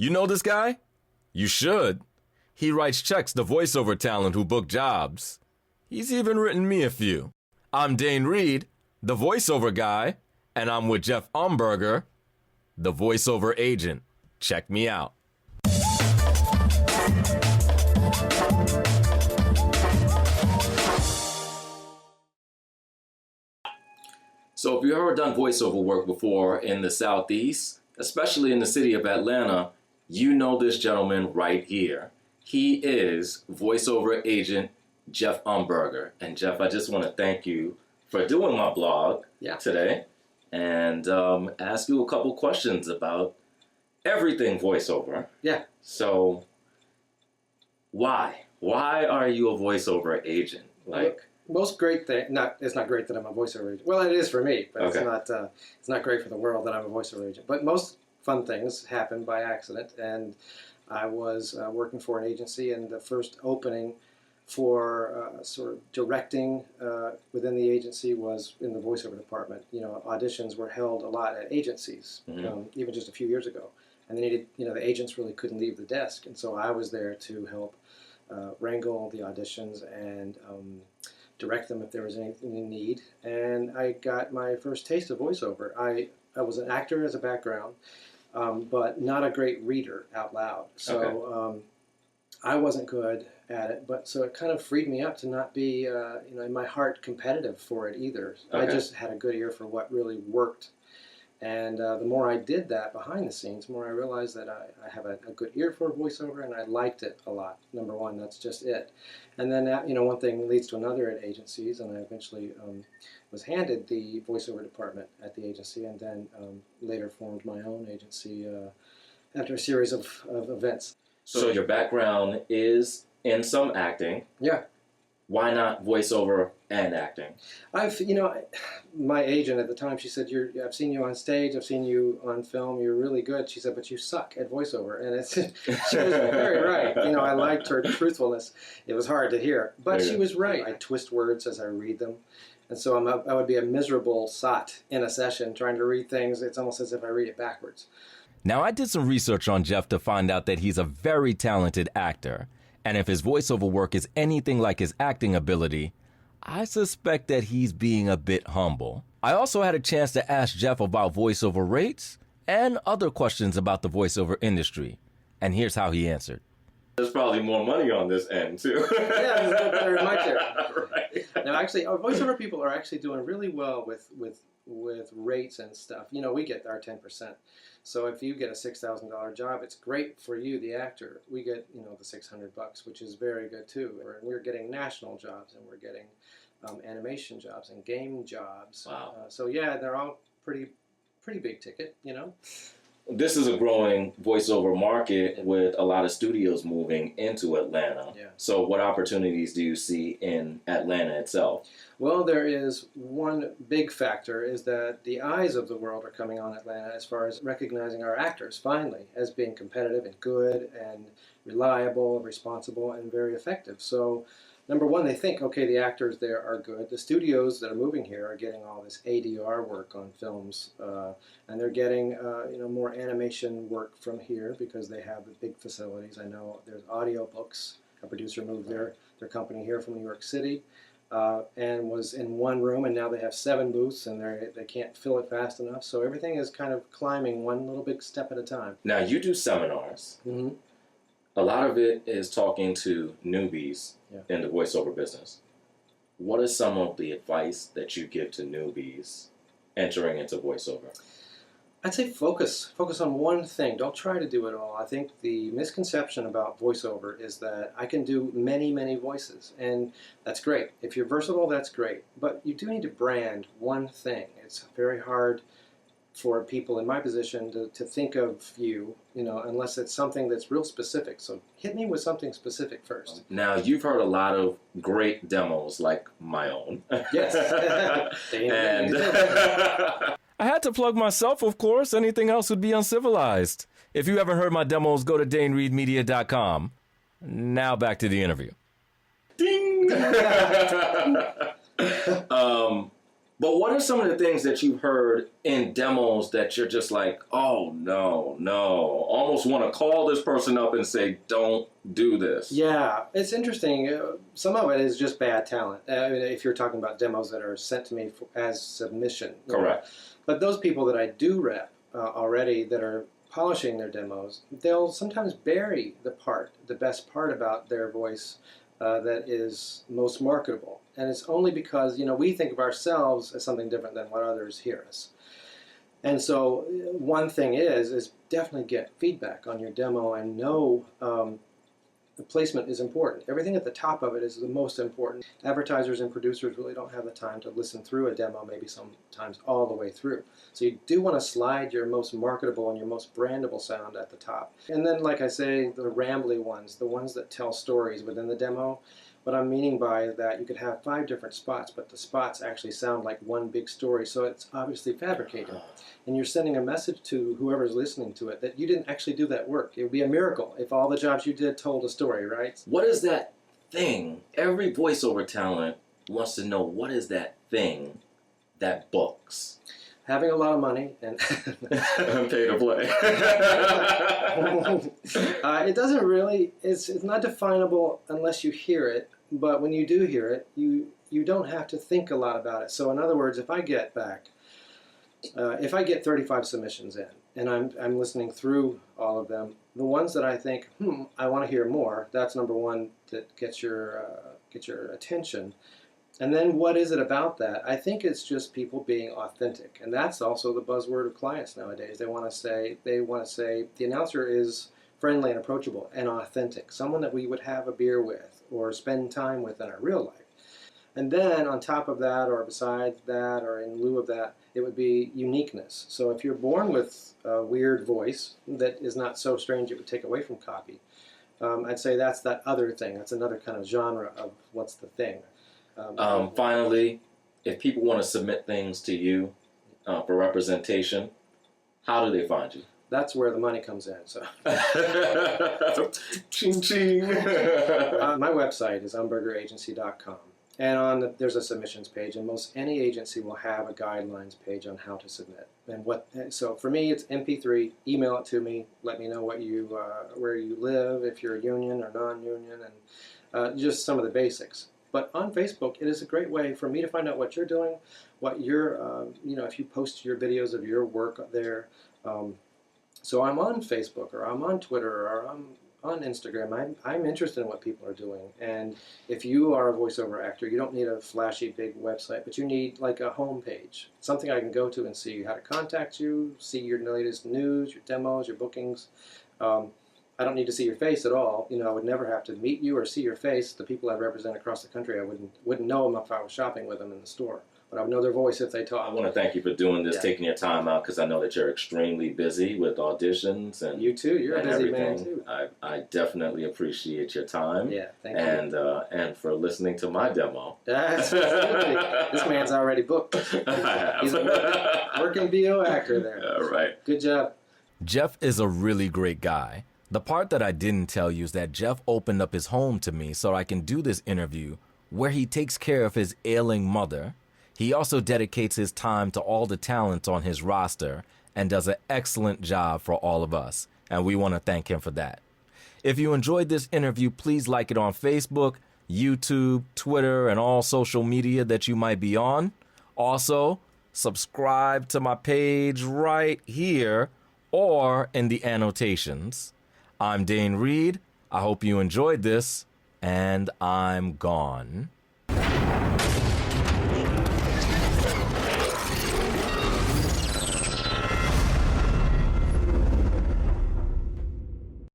You know this guy? You should. He writes checks to voiceover talent who book jobs. He's even written me a few. I'm Dane Reed, the voiceover guy, and I'm with Jeff Umberger, the voiceover agent. Check me out. So if you've ever done voiceover work before in the Southeast, especially in the city of Atlanta, you know this gentleman right here. He is voiceover agent Jeff Umberger. And Jeff, I just want to thank you for doing my blog today and ask you a couple questions about everything voiceover. Yeah. So why? Why are you a voiceover agent? Look, most great thing, it's not great that I'm a voiceover agent. Well, it is for me, but it's not great for the world that I'm a voiceover agent. But most fun things happen by accident, and I was working for an agency, and the first opening for sort of directing within the agency was in the voiceover department. You know, auditions were held a lot at agencies, even just a few years ago, and they needed, the agents really couldn't leave the desk, and so I was there to help wrangle the auditions and direct them if there was anything in need. And I got my first taste of voiceover. I was an actor as a background, but not a great reader out loud. So I wasn't good at it, but so it kind of freed me up to not be, in my heart, competitive for it either. I just had a good ear for what really worked. And the more I did that behind the scenes, the more I realized that I have a good ear for voiceover, and I liked it a lot. Number one, that's just it. And then, one thing leads to another at agencies, and I eventually was handed the voiceover department at the agency, and then later formed my own agency after a series of events. So your background is in some acting. Yeah. Why not voiceover and acting? My agent at the time, she said, I've seen you on stage, I've seen you on film, you're really good. She said, but you suck at voiceover. And she was very right. I liked her truthfulness. It was hard to hear, but she was right. I twist words as I read them. And so I would be a miserable sot in a session trying to read things. It's almost as if I read it backwards. Now, I did some research on Jeff to find out that he's a very talented actor. And if his voiceover work is anything like his acting ability, I suspect that he's being a bit humble. I also had a chance to ask Jeff about voiceover rates and other questions about the voiceover industry. And here's how he answered. There's probably more money on this end, too. Yeah, there's no better in my chair. Right. Now, actually, our voiceover people are actually doing really well with rates and stuff. We get our 10%. So if you get a $6,000 job, it's great for you, the actor. We get, the $600, which is very good too. And we're getting national jobs, and we're getting animation jobs and game jobs. Wow. So yeah, they're all pretty big ticket, This is a growing voiceover market with a lot of studios moving into Atlanta. Yeah. So what opportunities do you see in Atlanta itself? Well, there is one big factor is that the eyes of the world are coming on Atlanta as far as recognizing our actors, finally, as being competitive and good and reliable, responsible, and very effective. So, number one, they think, okay, the actors there are good. The studios that are moving here are getting all this ADR work on films, and they're getting more animation work from here because they have the big facilities. I know there's audiobooks. A producer moved their company here from New York City. And was in one room, and now they have 7 booths, and they can't fill it fast enough. So everything is kind of climbing one little big step at a time. Now, you do seminars. Mm-hmm. A lot of it is talking to newbies in the voiceover business. What is some of the advice that you give to newbies entering into voiceover? I'd say focus on one thing. Don't try to do it all. I think the misconception about voiceover is that I can do many, many voices, and that's great. If you're versatile, that's great. But you do need to brand one thing. It's very hard for people in my position to think of you, unless it's something that's real specific. So hit me with something specific first. Now, you've heard a lot of great demos like my own. Yes. And I had to plug myself, of course. Anything else would be uncivilized. If you haven't heard my demos, go to DaneReedMedia.com. Now back to the interview. Ding! But what are some of the things that you've heard in demos that you're just like, oh, no, almost want to call this person up and say, don't do this? Yeah, it's interesting. Some of it is just bad talent. If you're talking about demos that are sent to me as submission. Correct. But those people that I do rep already that are polishing their demos, they'll sometimes bury the best part about their voice that is most marketable. And it's only because, we think of ourselves as something different than what others hear us. And so one thing is definitely get feedback on your demo and know the placement is important. Everything at the top of it is the most important. Advertisers and producers really don't have the time to listen through a demo, maybe sometimes all the way through. So you do want to slide your most marketable and your most brandable sound at the top. And then, like I say, the rambly ones, the ones that tell stories within the demo. What I'm meaning by that, you could have 5 different spots, but the spots actually sound like one big story, so it's obviously fabricated. And you're sending a message to whoever's listening to it that you didn't actually do that work. It would be a miracle if all the jobs you did told a story, right? What is that thing? Every voiceover talent wants to know, what is that thing that books? Having a lot of money and pay to play. It doesn't really, it's not definable unless you hear it, but when you do hear it, you don't have to think a lot about it. So in other words, if I get 35 submissions in, and I'm listening through all of them, the ones that I think, I want to hear more, that's number one that gets your attention. And then what is it about that? I think it's just people being authentic. And that's also the buzzword of clients nowadays. They want to say the announcer is friendly and approachable and authentic, someone that we would have a beer with or spend time with in our real life. And then on top of that, or besides that, or in lieu of that, it would be uniqueness. So if you're born with a weird voice that is not so strange it would take away from copy, I'd say that's that other thing. That's another kind of genre of what's the thing. Finally, if people want to submit things to you for representation, how do they find you? That's where the money comes in. So, ching ching. My website is umbergeragency.com, and there's a submissions page, and any agency will have a guidelines page on how to submit. So for me, it's MP3. Email it to me. Let me know where you live, if you're a union or non-union, and just some of the basics. But on Facebook, it is a great way for me to find out what you're doing, what you're, if you post your videos of your work there. So I'm on Facebook, or I'm on Twitter, or I'm on Instagram. I'm interested in what people are doing. And if you are a voiceover actor, you don't need a flashy big website, but you need like a home page, something I can go to and see how to contact you, see your latest news, your demos, your bookings. I don't need to see your face at all. I would never have to meet you or see your face. The people I represent across the country, I wouldn't know them if I was shopping with them in the store. But I would know their voice if they talk. I want to thank you for doing this, taking your time out, because I know that you're extremely busy with auditions and you too. You're a busy man too. I definitely appreciate your time. Yeah, thank you. And for listening to my demo. Absolutely. This man's already booked. He's a working VO actor there. All right. Good job. Jeff is a really great guy. The part that I didn't tell you is that Jeff opened up his home to me so I can do this interview, where he takes care of his ailing mother. He also dedicates his time to all the talents on his roster and does an excellent job for all of us, and we want to thank him for that. If you enjoyed this interview, please like it on Facebook, YouTube, Twitter, and all social media that you might be on. Also, subscribe to my page right here or in the annotations. I'm Dane Reed. I hope you enjoyed this, and I'm gone.